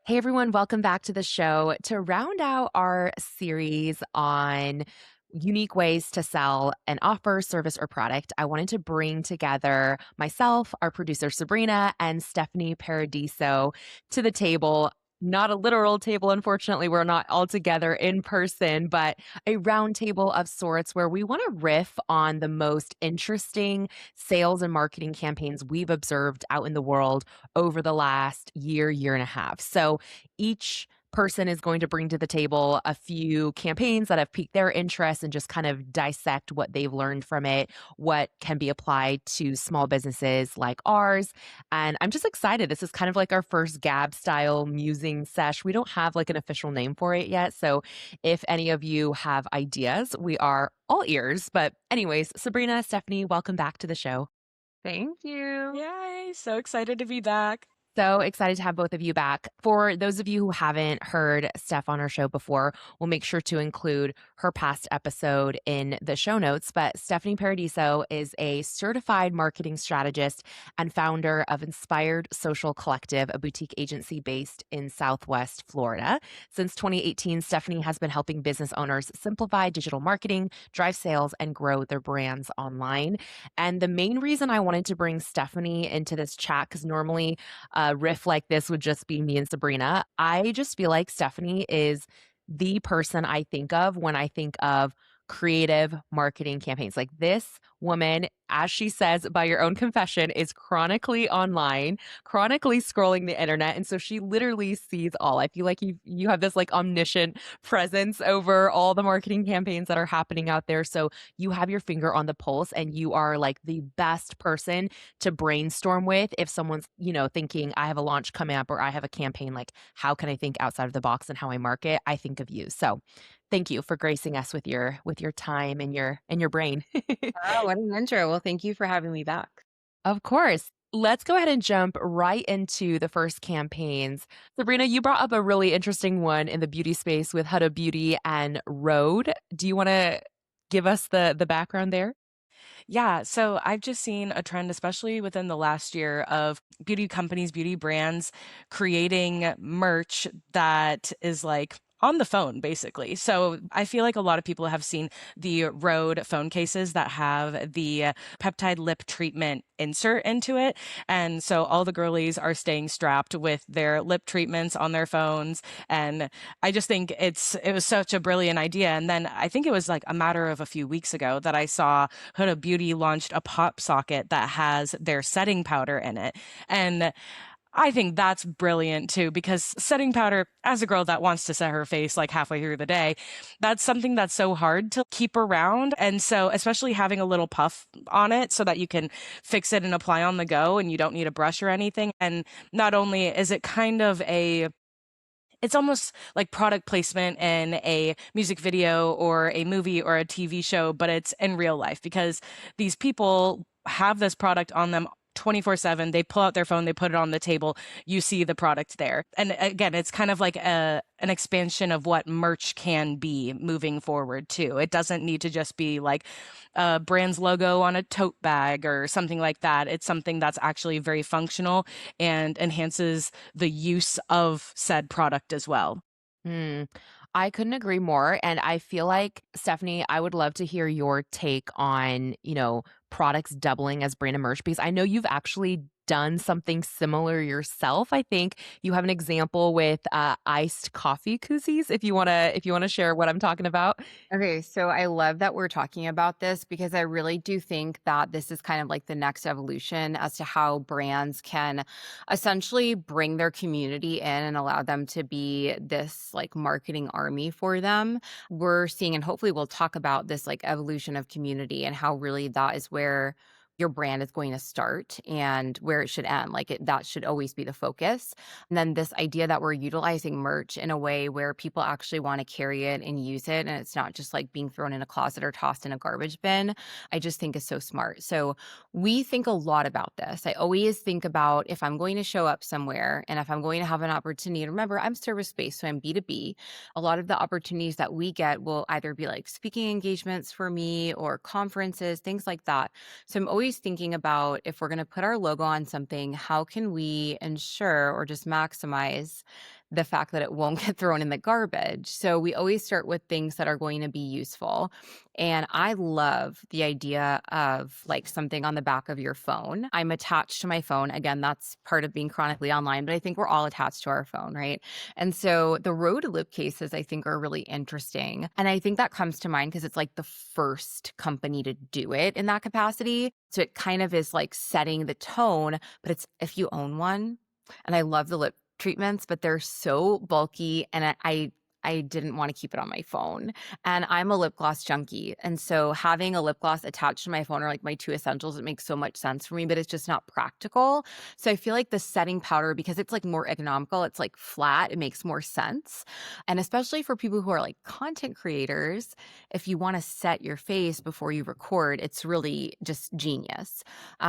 Hey everyone, welcome back to the show. To round out our series on unique ways to sell an offer, service, or product, I wanted to bring together myself, our producer Sabrina, and Stephanie Paradiso to the table. Not a literal table, unfortunately. We're not all together in person, but a round table of sorts where we want to riff on the most interesting sales and marketing campaigns we've observed out in the world over the last year and a half. So each person is going to bring to the table a few campaigns that have piqued their interest and just kind of dissect what they've learned from it, what can be applied to small businesses like ours. And I'm just excited. This is kind of like our first Gab style musing sesh. We don't have like an official name for it yet. So if any of you have ideas, we are all ears. But, anyways, Sabrina, Stephanie, welcome back to the show. Thank you. Yay, so excited to be back. So excited to have both of you back. For those of you who haven't heard Steph on our show before, we'll make sure to include her past episode in the show notes. But Stephanie Paradiso is a certified marketing strategist and founder of Inspired Social Collective, a boutique agency based in Southwest Florida. Since 2018, Stephanie has been helping business owners simplify digital marketing, drive sales, and grow their brands online. And the main reason I wanted to bring Stephanie into this chat, because normally a riff like this would just be me and Sabrina. I just feel like Stephanie is the person I think of when I think of creative marketing campaigns. Like this woman, as she says by your own confession, is chronically online, chronically scrolling the internet. And so she literally sees all. I feel like you have this like omniscient presence over all the marketing campaigns that are happening out there. So you have your finger on the pulse and you are like the best person to brainstorm with if someone's, thinking I have a launch coming up or I have a campaign, like how can I think outside of the box and how I market? I think of you. So thank you for gracing us with your time and your brain. Oh, what an intro. Well, thank you for having me back. Of course. Let's go ahead and jump right into the first campaigns. Sabrina, you brought up a really interesting one in the beauty space with Huda Beauty and Rode. Do you want to give us the background there? Yeah, so I've just seen a trend, especially within the last year, of beauty companies, beauty brands creating merch that is like on the phone, basically. So I feel like a lot of people have seen the Rode phone cases that have the peptide lip treatment insert into it. And so all the girlies are staying strapped with their lip treatments on their phones. And I just think it was such a brilliant idea. And then I think it was like a matter of a few weeks ago that I saw Huda Beauty launched a pop socket that has their setting powder in it. And I think that's brilliant too, because setting powder, as a girl that wants to set her face like halfway through the day, that's something that's so hard to keep around. And so, especially having a little puff on it so that you can fix it and apply on the go and you don't need a brush or anything. And not only is it kind of it's almost like product placement in a music video or a movie or a TV show, but it's in real life because these people have this product on them 24/7. They pull out their phone, they put it on the table, you see the product there. And again, it's kind of like an expansion of what merch can be moving forward too. It doesn't need to just be like a brand's logo on a tote bag or something like that. It's something that's actually very functional and enhances the use of said product as well. Hmm. I couldn't agree more. And I feel like, Stephanie, I would love to hear your take on, products doubling as brand merch because I know you've actually done something similar yourself. I think you have an example with iced coffee koozies. If you wanna share what I'm talking about. Okay, so I love that we're talking about this because I really do think that this is kind of like the next evolution as to how brands can essentially bring their community in and allow them to be this like marketing army for them. We're seeing, and hopefully we'll talk about this like evolution of community and how really that is where your brand is going to start and where it should end. That should always be the focus. And then this idea that we're utilizing merch in a way where people actually want to carry it and use it. And it's not just like being thrown in a closet or tossed in a garbage bin, I just think is so smart. So we think a lot about this. I always think about if I'm going to show up somewhere and if I'm going to have an opportunity, and remember, I'm service based, so I'm B2B. A lot of the opportunities that we get will either be like speaking engagements for me or conferences, things like that. So I'm always thinking about if we're going to put our logo on something, how can we ensure or just maximize the fact that it won't get thrown in the garbage. So we always start with things that are going to be useful. And I love the idea of like something on the back of your phone. I'm attached to my phone. Again, that's part of being chronically online, but I think we're all attached to our phone, right? And so the road lip cases I think are really interesting. And I think that comes to mind because it's like the first company to do it in that capacity. So it kind of is like setting the tone, but it's if you own one, and I love the lip treatments, but they're so bulky and I didn't want to keep it on my phone. And I'm a lip gloss junkie. And so having a lip gloss attached to my phone are like my two essentials. It makes so much sense for me, but it's just not practical. So I feel like the setting powder, because it's like more economical, it's like flat, it makes more sense. And especially for people who are like content creators, if you want to set your face before you record, it's really just genius.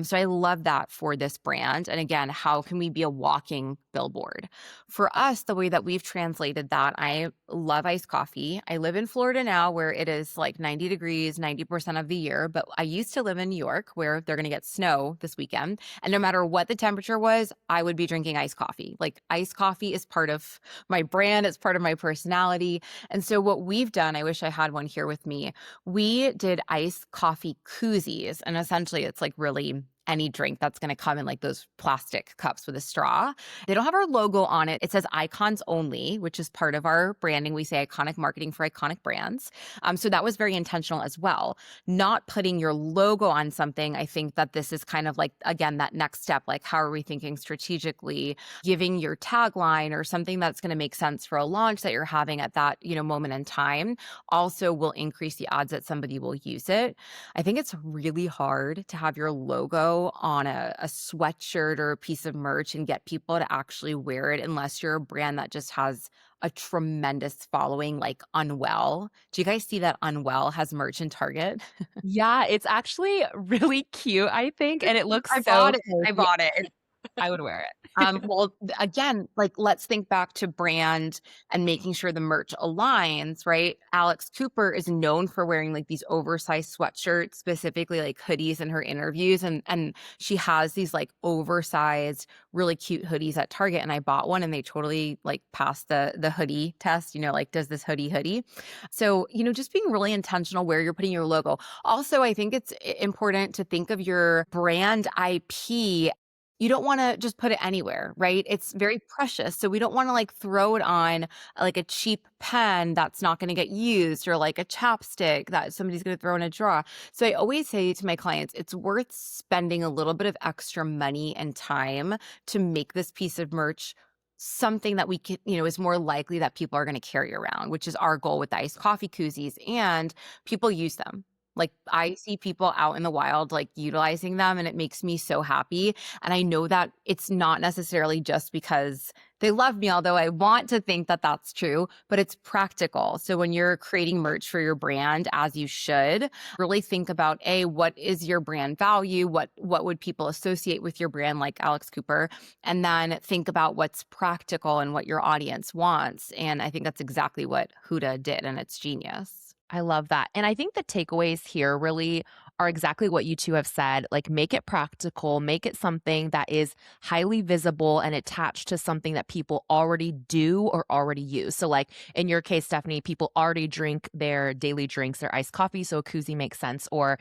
So I love that for this brand. And again, how can we be a walking billboard? For us, the way that we've translated that, I love iced coffee. I live in Florida now where it is like 90 degrees 90% of the year, but I used to live in New York where they're going to get snow this weekend. And no matter what the temperature was, I would be drinking iced coffee. Like iced coffee is part of my brand, it's part of my personality. And so what we've done, I wish I had one here with me, we did iced coffee koozies. And essentially it's like really any drink that's going to come in like those plastic cups with a straw. They don't have our logo on it. It says icons only, which is part of our branding. We say iconic marketing for iconic brands. So that was very intentional as well. Not putting your logo on something. I think that this is kind of like, again, that next step. Like, how are we thinking strategically? Giving your tagline or something that's going to make sense for a launch that you're having at that, moment in time also will increase the odds that somebody will use it. I think it's really hard to have your logo on a sweatshirt or a piece of merch and get people to actually wear it unless you're a brand that just has a tremendous following, like Unwell. Do you guys see that Unwell has merch in Target? Yeah, it's actually really cute, I think, and it looks I so bought it. I cozy. bought it. I would wear it. Again, like let's think back to brand and making sure the merch aligns, right? Alex Cooper is known for wearing like these oversized sweatshirts, specifically like hoodies in her interviews. And she has these like oversized, really cute hoodies at Target. And I bought one and they totally like passed the hoodie test, like does this hoodie? So, just being really intentional where you're putting your logo. Also, I think it's important to think of your brand IP. You don't want to just put it anywhere, right? It's very precious. So we don't want to like throw it on like a cheap pen that's not going to get used or like a chapstick that somebody's going to throw in a drawer. So I always say to my clients, it's worth spending a little bit of extra money and time to make this piece of merch something that we can, is more likely that people are going to carry around, which is our goal with the iced coffee koozies, and people use them. Like I see people out in the wild, like utilizing them, and it makes me so happy. And I know that it's not necessarily just because they love me, although I want to think that that's true, but it's practical. So when you're creating merch for your brand, as you should, really think about what is your brand value? What would people associate with your brand, like Alex Cooper? And then think about what's practical and what your audience wants. And I think that's exactly what Huda did, and it's genius. I love that. And I think the takeaways here really are exactly what you two have said. Like, make it practical, make it something that is highly visible and attached to something that people already do or already use. So, like in your case, Stephanie, people already drink their daily drinks, their iced coffee. So, a koozie makes sense. Or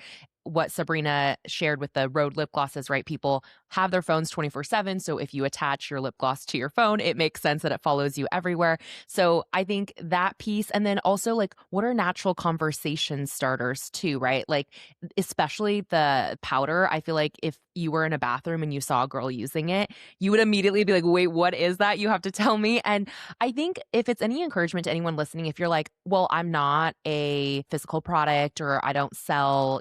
what Sabrina shared with the Rode lip glosses, right? People have their phones 24/7. So if you attach your lip gloss to your phone, it makes sense that it follows you everywhere. So I think that piece, and then also like, what are natural conversation starters too, right? Like, especially the powder. I feel like if you were in a bathroom and you saw a girl using it, you would immediately be like, wait, what is that? You have to tell me. And I think if it's any encouragement to anyone listening, if you're like, well, I'm not a physical product or I don't sell,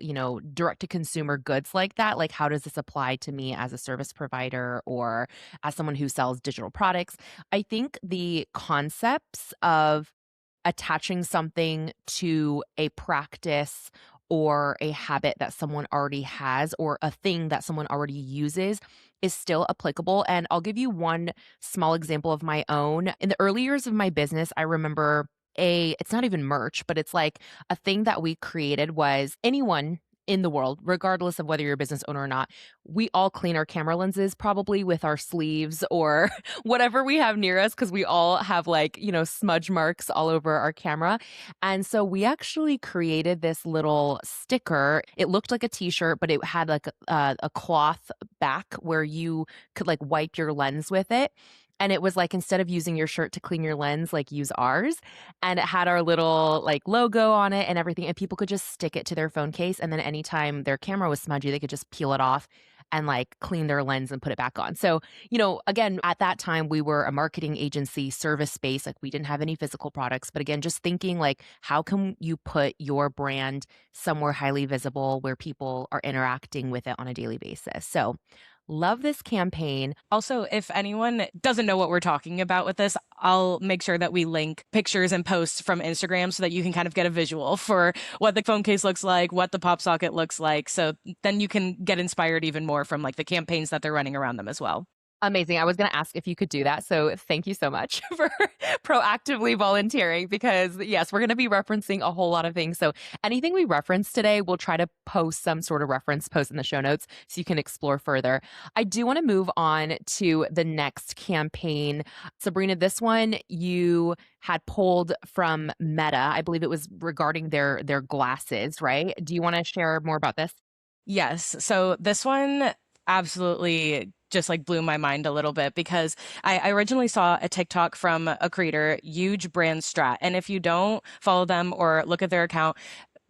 direct to consumer goods like that, like how does this apply to me as a service provider or as someone who sells digital products? I think the concepts of attaching something to a practice or a habit that someone already has or a thing that someone already uses is still applicable. And I'll give you one small example of my own. In the early years of my business, I remember it's not even merch, but it's like a thing that we created was anyone in the world, regardless of whether you're a business owner or not, we all clean our camera lenses probably with our sleeves or whatever we have near us because we all have like, smudge marks all over our camera. And so we actually created this little sticker. It looked like a t-shirt, but it had like a cloth back where you could like wipe your lens with it. And it was like instead of using your shirt to clean your lens, like use ours. And it had our little like logo on it and everything. And people could just stick it to their phone case. And then anytime their camera was smudgy, they could just peel it off and like clean their lens and put it back on. So, again, at that time we were a marketing agency, service based, like we didn't have any physical products. But again, just thinking like, how can you put your brand somewhere highly visible where people are interacting with it on a daily basis? So, love this campaign. Also, if anyone doesn't know what we're talking about with this, I'll make sure that we link pictures and posts from Instagram so that you can kind of get a visual for what the phone case looks like, what the pop socket looks like. So then you can get inspired even more from like the campaigns that they're running around them as well. Amazing. I was going to ask if you could do that. So thank you so much for proactively volunteering because, yes, we're going to be referencing a whole lot of things. So anything we reference today, we'll try to post some sort of reference post in the show notes so you can explore further. I do want to move on to the next campaign. Sabrina, this one you had pulled from Meta. I believe it was regarding their glasses, right? Do you want to share more about this? Yes. So this one absolutely just like blew my mind a little bit because I originally saw a TikTok from a creator, Huge Brand Strat. And if you don't follow them or look at their account,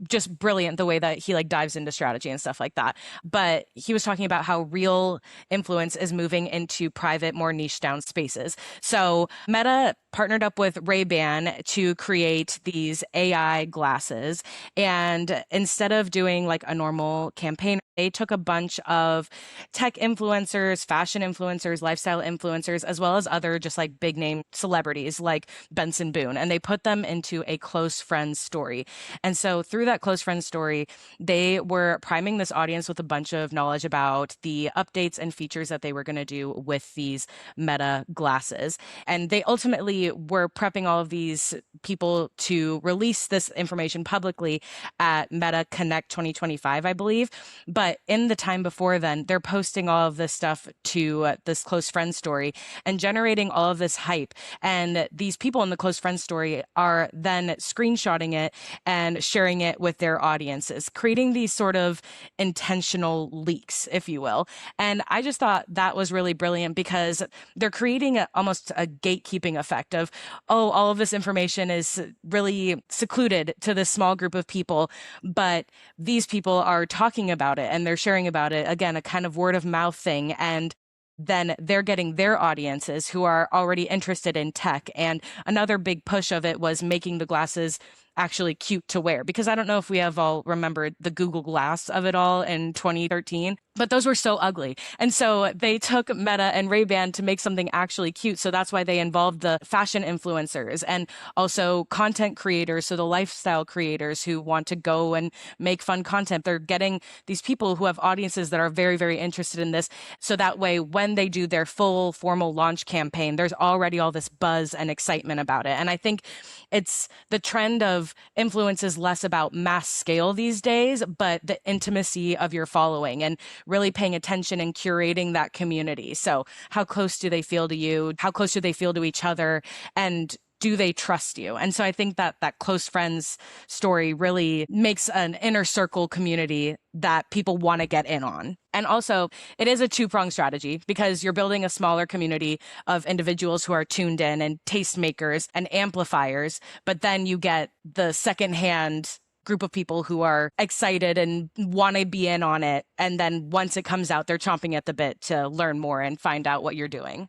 just brilliant the way that he like dives into strategy and stuff like that. But he was talking about how real influence is moving into private, more niche down spaces. So Meta partnered up with Ray-Ban to create these AI glasses. And instead of doing like a normal campaign, they took a bunch of tech influencers, fashion influencers, lifestyle influencers, as well as other just like big name celebrities like Benson Boone, and they put them into a close friends story. And so through that close friends story, they were priming this audience with a bunch of knowledge about the updates and features that they were going to do with these Meta glasses. And they ultimately were prepping all of these people to release this information publicly at Meta Connect 2025, I believe. But in the time before then, they're posting all of this stuff to this close friend story and generating all of this hype. And these people in the close friend story are then screenshotting it and sharing it with their audiences, creating these sort of intentional leaks, if you will. And I just thought that was really brilliant because they're creating almost a gatekeeping effect of, oh, all of this information is really secluded to this small group of people, but these people are talking about it and they're sharing about it. Again, a kind of word of mouth thing. And then they're getting their audiences who are already interested in tech. And another big push of it was making the glasses actually cute to wear, because I don't know if we have all remembered the Google Glass of it all in 2013, but those were so ugly. And so they took Meta and Ray-Ban to make something actually cute. So that's why they involved the fashion influencers and also content creators. So the lifestyle creators who want to go and make fun content, they're getting these people who have audiences that are very, very interested in this. So that way, when they do their full formal launch campaign, there's already all this buzz and excitement about it. And I think it's the trend of influence is less about mass scale these days, but the intimacy of your following and really paying attention and curating that community. So how close do they feel to you? How close do they feel to each other? And do they trust you? And so I think that that close friends story really makes an inner circle community that people want to get in on. And also, it is a two-pronged strategy because you're building a smaller community of individuals who are tuned in and tastemakers and amplifiers, but then you get the secondhand group of people who are excited and want to be in on it. And then once it comes out, they're chomping at the bit to learn more and find out what you're doing.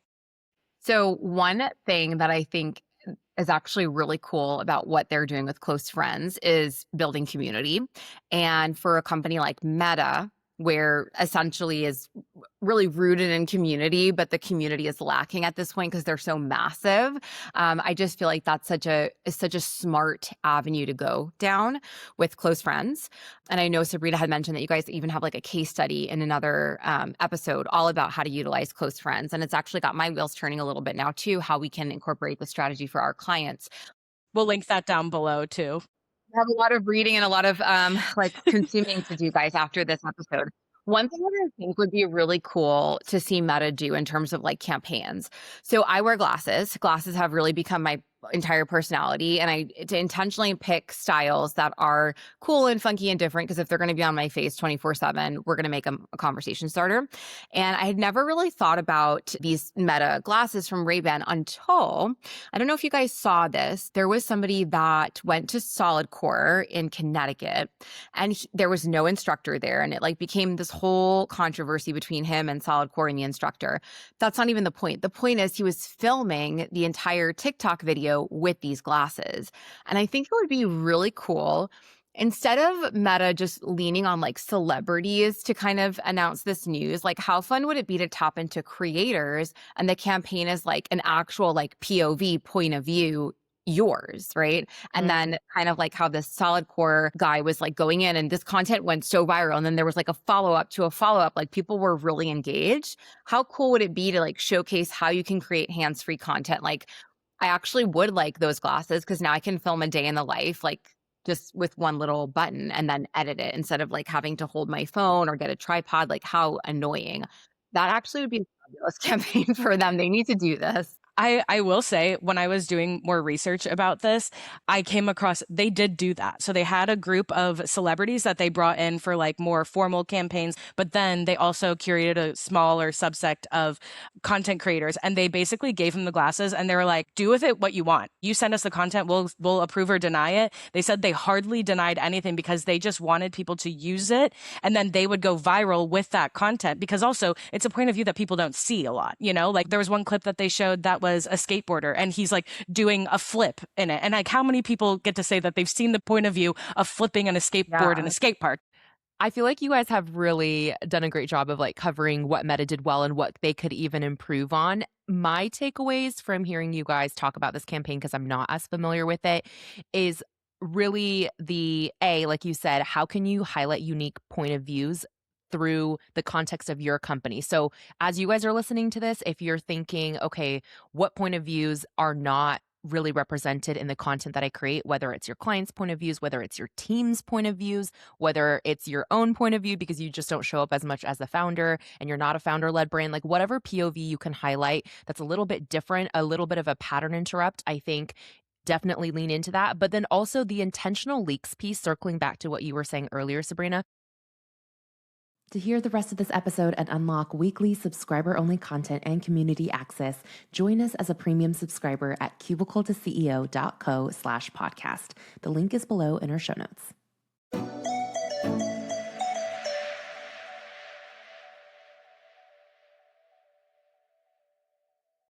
So one thing that I think is actually really cool about what they're doing with close friends is building community. And for a company like Meta, where essentially is really rooted in community, but the community is lacking at this point because they're so massive. I just feel like that's such a smart avenue to go down with close friends. And I know Sabrina had mentioned that you guys even have like a case study in another episode all about how to utilize close friends. And it's actually got my wheels turning a little bit now too, how we can incorporate the strategy for our clients. We'll link that down below too. I have a lot of reading and a lot of like consuming to do, guys, after this episode. One thing that I think would be really cool to see Meta do in terms of like campaigns. So I wear glasses. Glasses have really become my entire personality, and I to intentionally pick styles that are cool and funky and different, because if they're going to be on my face 24/7, we're going to make them a conversation starter. And I had never really thought about these Meta glasses from Ray-Ban until, I don't know if you guys saw this. There was somebody that went to Solid Core in Connecticut, and there was no instructor there. And it like became this whole controversy between him and Solid Core and the instructor. That's not even the point. The point is he was filming the entire TikTok video with these glasses. And I think it would be really cool, instead of Meta just leaning on like celebrities to kind of announce this news, like how fun would it be to tap into creators and the campaign is like an actual like POV, point of view, yours, right? And then kind of like how this Solid Core guy was like going in and this content went so viral, and then there was like a follow-up to a follow-up, like people were really engaged. How cool would it be to like showcase how you can create hands-free content? Like I actually would like those glasses, because now I can film a day in the life, like just with one little button, and then edit it instead of like having to hold my phone or get a tripod. Like how annoying. That actually would be a fabulous campaign for them. They need to do this. I will say, when I was doing more research about this, I came across, they did do that. So they had a group of celebrities that they brought in for like more formal campaigns, but then they also curated a smaller subsect of content creators, and they basically gave them the glasses and they were like, do with it what you want. You send us the content, we'll approve or deny it. They said they hardly denied anything because they just wanted people to use it, and then they would go viral with that content, because also it's a point of view that people don't see a lot, you know? Like there was one clip that they showed that was a skateboarder and he's like doing a flip in it. And like how many people get to say that they've seen the point of view of flipping on a skateboard in a skate park? I feel like you guys have really done a great job of like covering what Meta did well and what they could even improve on. My takeaways from hearing you guys talk about this campaign, because I'm not as familiar with it, is really like you said, how can you highlight unique point of views through the context of your company? So as you guys are listening to this, if you're thinking, okay, what point of views are not really represented in the content that I create, whether it's your client's point of views, whether it's your team's point of views, whether it's your own point of view because you just don't show up as much as the founder and you're not a founder-led brand, like whatever POV you can highlight that's a little bit different, a little bit of a pattern interrupt, I think definitely lean into that. But then also the intentional leaks piece, circling back to what you were saying earlier, Sabrina. To hear the rest of this episode and unlock weekly subscriber-only content and community access, join us as a premium subscriber at cubicletoceo.co/podcast. The link is below in our show notes.